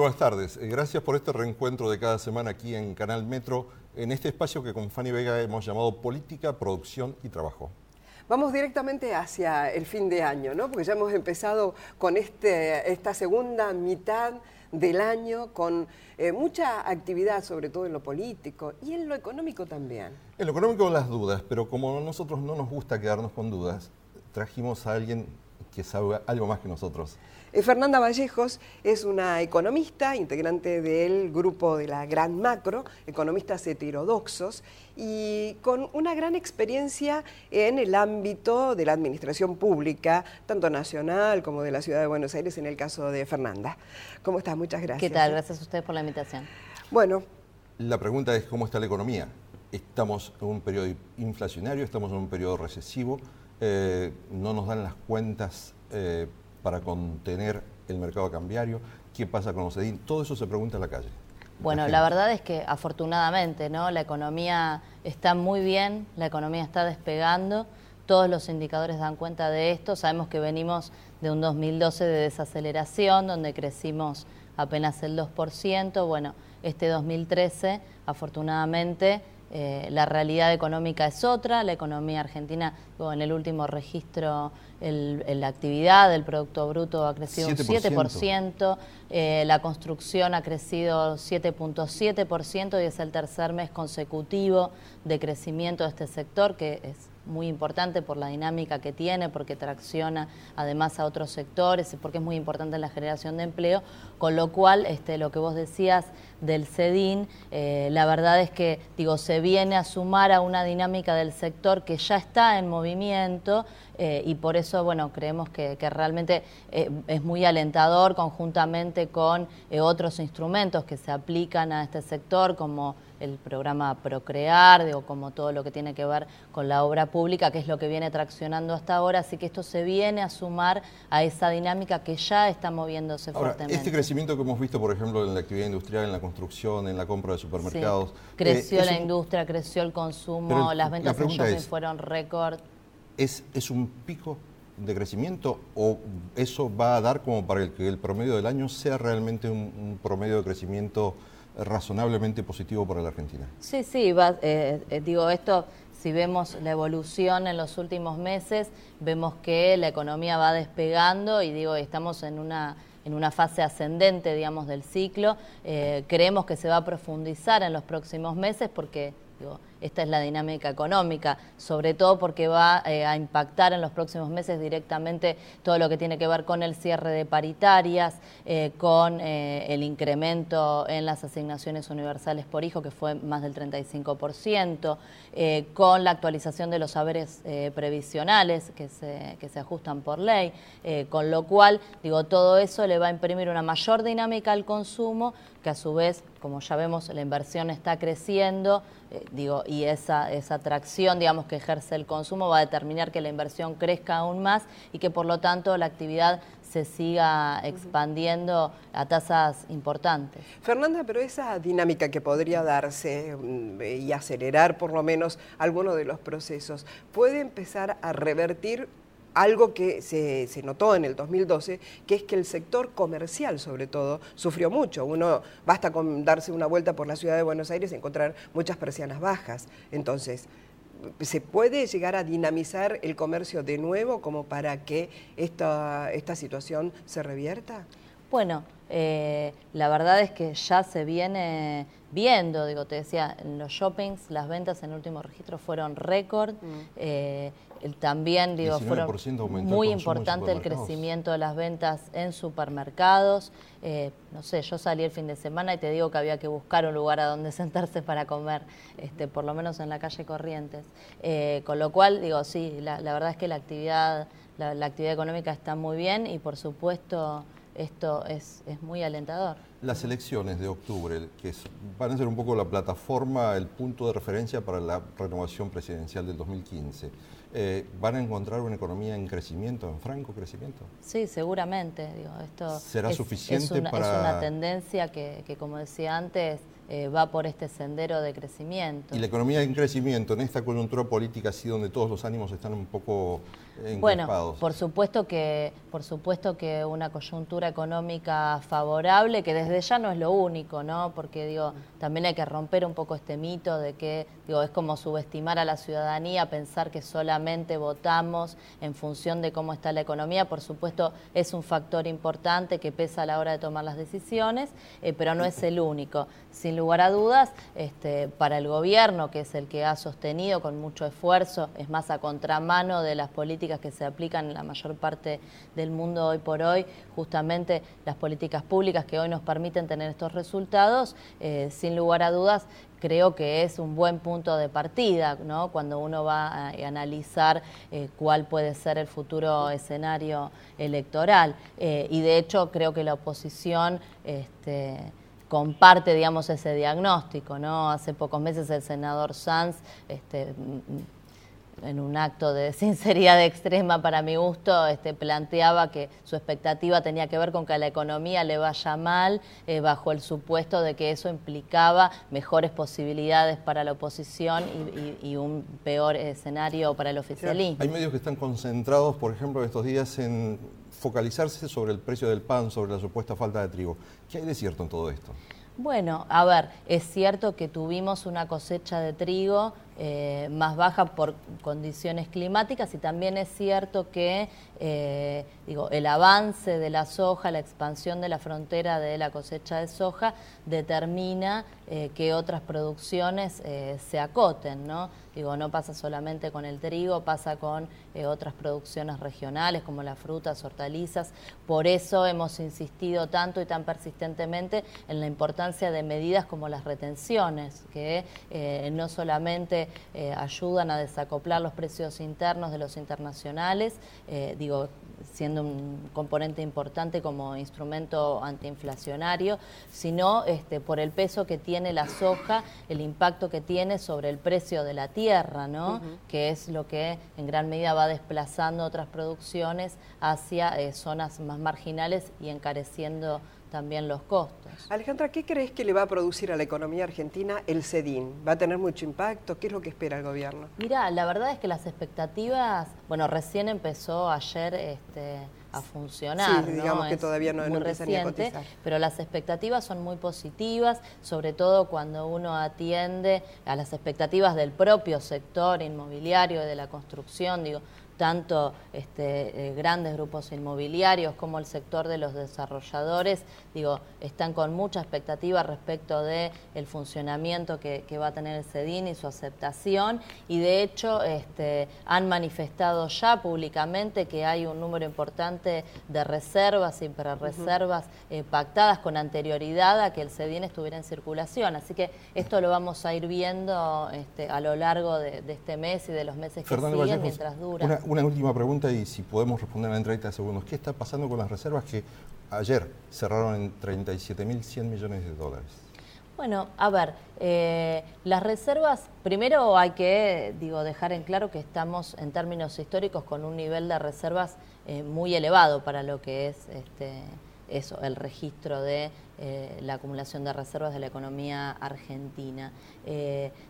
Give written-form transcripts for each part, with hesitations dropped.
buenas tardes. Gracias por este reencuentro de cada semana aquí en Canal Metro, en este espacio que con Fanny Vega hemos llamado Política, Producción y Trabajo. Vamos directamente hacia el fin de año, ¿no? Porque ya hemos empezado con esta segunda mitad del año con mucha actividad, sobre todo en lo político y en lo económico también. En lo económico las dudas, pero como a nosotros no nos gusta quedarnos con dudas, trajimos a alguien que sabe algo más que nosotros. Fernanda Vallejos es una economista, integrante del grupo de la Gran Macro, economistas heterodoxos, y con una gran experiencia en el ámbito de la administración pública, tanto nacional como de la Ciudad de Buenos Aires, en el caso de Fernanda. ¿Cómo estás? Muchas gracias. ¿Qué tal? Gracias a ustedes por la invitación. Bueno. La pregunta es, ¿cómo está la economía? Estamos en un periodo inflacionario, estamos en un periodo recesivo, no nos dan las cuentas para contener el mercado cambiario. ¿Qué pasa con los EDIN? Todo eso se pregunta en la calle. Bueno, la verdad es que afortunadamente, ¿no? La economía está muy bien, la economía está despegando, todos los indicadores dan cuenta de esto. Sabemos que venimos de un 2012 de desaceleración, donde crecimos apenas el 2%. Bueno, este 2013, afortunadamente, la realidad económica es otra. La economía argentina, en el último registro, la actividad del Producto Bruto ha crecido 7%, la construcción ha crecido 7.7% y es el tercer mes consecutivo de crecimiento de este sector, que es muy importante por la dinámica que tiene, porque tracciona además a otros sectores y porque es muy importante en la generación de empleo, con lo cual lo que vos decías del CEDIN, la verdad es que se viene a sumar a una dinámica del sector que ya está en movimiento y por eso creemos que realmente es muy alentador conjuntamente con otros instrumentos que se aplican a este sector, como el programa Procrear, como todo lo que tiene que ver con la obra pública, que es lo que viene traccionando hasta ahora, así que esto se viene a sumar a esa dinámica que ya está moviéndose fuertemente. Este crecimiento que hemos visto, por ejemplo, en la actividad industrial, en la construcción, en la compra de supermercados... Sí. Creció la industria, creció el consumo, las ventas en shopping fueron récord. ¿Es un pico de crecimiento o eso va a dar como para que el promedio del año sea realmente un promedio de crecimiento razonablemente positivo para la Argentina? Sí, esto, si vemos la evolución en los últimos meses, vemos que la economía va despegando y estamos en una fase ascendente, del ciclo. Creemos que se va a profundizar en los próximos meses porque esta es la dinámica económica, sobre todo porque va a impactar en los próximos meses directamente todo lo que tiene que ver con el cierre de paritarias, con el incremento en las asignaciones universales por hijo, que fue más del 35%, con la actualización de los saberes previsionales que se ajustan por ley, con lo cual, todo eso le va a imprimir una mayor dinámica al consumo, que a su vez, como ya vemos, la inversión está creciendo, y esa atracción, que ejerce el consumo va a determinar que la inversión crezca aún más y que por lo tanto la actividad se siga expandiendo a tasas importantes. Fernanda, pero esa dinámica que podría darse y acelerar por lo menos algunos de los procesos, ¿puede empezar a revertir algo que se notó en el 2012, que es que el sector comercial, sobre todo, sufrió mucho? Basta con darse una vuelta por la Ciudad de Buenos Aires y encontrar muchas persianas bajas. Entonces, ¿se puede llegar a dinamizar el comercio de nuevo como para que esta situación se revierta? Bueno, la verdad es que ya se viene viendo, te decía, en los shoppings las ventas en el último registro fueron récord, también fueron muy importante el crecimiento de las ventas en supermercados. No sé, yo salí el fin de semana y te digo que había que buscar un lugar a donde sentarse para comer, por lo menos en la calle Corrientes. Con lo cual, sí, la verdad es que la actividad económica está muy bien y por supuesto esto es muy alentador. Las elecciones de octubre, que van a ser un poco la plataforma, el punto de referencia para la renovación presidencial del 2015, ¿van a encontrar una economía en crecimiento, en franco crecimiento? Sí, seguramente. Esto ¿será suficiente para...? Es una tendencia que, como decía antes, va por este sendero de crecimiento. Y la economía en crecimiento, en esta coyuntura política así donde todos los ánimos están un poco encrespados. Bueno, por supuesto que una coyuntura económica favorable, que desde ya no es lo único, ¿no? Porque digo, también hay que romper un poco este mito de que es como subestimar a la ciudadanía, pensar que solamente votamos en función de cómo está la economía. Por supuesto, es un factor importante que pesa a la hora de tomar las decisiones, pero no es el único. Sin lugar a dudas, para el gobierno, que es el que ha sostenido con mucho esfuerzo, es más a contramano de las políticas que se aplican en la mayor parte del mundo hoy por hoy, justamente las políticas públicas que hoy nos permiten tener estos resultados, sin lugar a dudas, creo que es un buen punto de partida, ¿no? Cuando uno va a analizar cuál puede ser el futuro escenario electoral. Y de hecho creo que la oposición comparte, digamos, ese diagnóstico, ¿no? Hace pocos meses el senador Sanz, en un acto de sinceridad extrema para mi gusto, planteaba que su expectativa tenía que ver con que a la economía le vaya mal, bajo el supuesto de que eso implicaba mejores posibilidades para la oposición y un peor escenario para el oficialismo. Hay medios que están concentrados, por ejemplo, estos días en focalizarse sobre el precio del pan, sobre la supuesta falta de trigo. ¿Qué hay de cierto en todo esto? Bueno, a ver, es cierto que tuvimos una cosecha de trigo más baja por condiciones climáticas y también es cierto que el avance de la soja, la expansión de la frontera de la cosecha de soja determina que otras producciones se acoten, ¿no? No pasa solamente con el trigo, pasa con otras producciones regionales como las frutas, hortalizas. Por eso hemos insistido tanto y tan persistentemente en la importancia de medidas como las retenciones, que no solamente ayudan a desacoplar los precios internos de los internacionales, siendo un componente importante como instrumento antiinflacionario, sino por el peso que tiene la soja, el impacto que tiene sobre el precio de la tierra, ¿no? Que es lo que en gran medida va desplazando otras producciones hacia zonas más marginales y encareciendo también los costos. Alejandra, ¿qué crees que le va a producir a la economía argentina el CEDIN? ¿Va a tener mucho impacto? ¿Qué es lo que espera el gobierno? Mirá, la verdad es que las expectativas, recién empezó ayer a funcionar, sí, digamos, ¿no? Que todavía no empieza ni a cotizar. Pero las expectativas son muy positivas, sobre todo cuando uno atiende a las expectativas del propio sector inmobiliario y de la construcción, tanto grandes grupos inmobiliarios como el sector de los desarrolladores, están con mucha expectativa respecto de el funcionamiento que va a tener el CEDIN y su aceptación, y de hecho han manifestado ya públicamente que hay un número importante de reservas y prerreservas pactadas con anterioridad a que el CEDIN estuviera en circulación, así que esto lo vamos a ir viendo a lo largo de este mes y de los meses que siguen mientras dura. Una última pregunta y si podemos responder en 30 segundos. ¿Qué está pasando con las reservas que ayer cerraron en 37.100 millones de dólares? Bueno, a ver, las reservas, primero hay que dejar en claro que estamos en términos históricos con un nivel de reservas muy elevado para lo que es el registro de la acumulación de reservas de la economía argentina.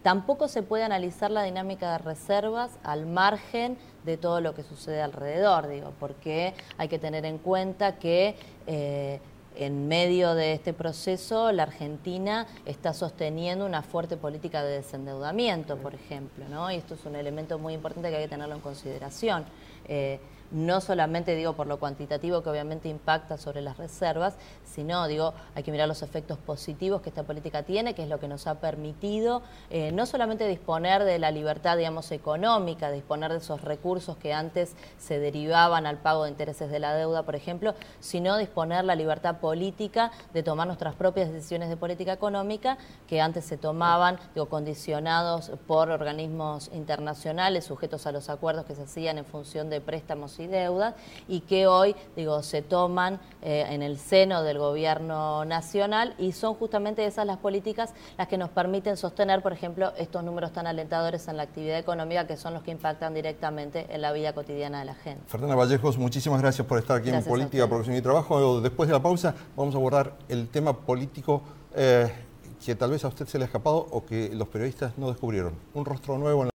Tampoco se puede analizar la dinámica de reservas al margen de todo lo que sucede alrededor, porque hay que tener en cuenta que en medio de este proceso la Argentina está sosteniendo una fuerte política de desendeudamiento, por ejemplo, ¿no? Y esto es un elemento muy importante que hay que tenerlo en consideración. No solamente por lo cuantitativo que obviamente impacta sobre las reservas, sino hay que mirar los efectos positivos que esta política tiene, que es lo que nos ha permitido no solamente disponer de la libertad, económica, disponer de esos recursos que antes se derivaban al pago de intereses de la deuda, por ejemplo, sino disponer la libertad política de tomar nuestras propias decisiones de política económica que antes se tomaban, condicionados por organismos internacionales, sujetos a los acuerdos que se hacían en función de préstamos y deudas, y que hoy, se toman en el seno del gobierno nacional, y son justamente esas las políticas las que nos permiten sostener, por ejemplo, estos números tan alentadores en la actividad económica, que son los que impactan directamente en la vida cotidiana de la gente. Fernanda Vallejos, muchísimas gracias por estar aquí en Política, Producción y Trabajo. Después de la pausa vamos a abordar el tema político que tal vez a usted se le ha escapado o que los periodistas no descubrieron. Un rostro nuevo en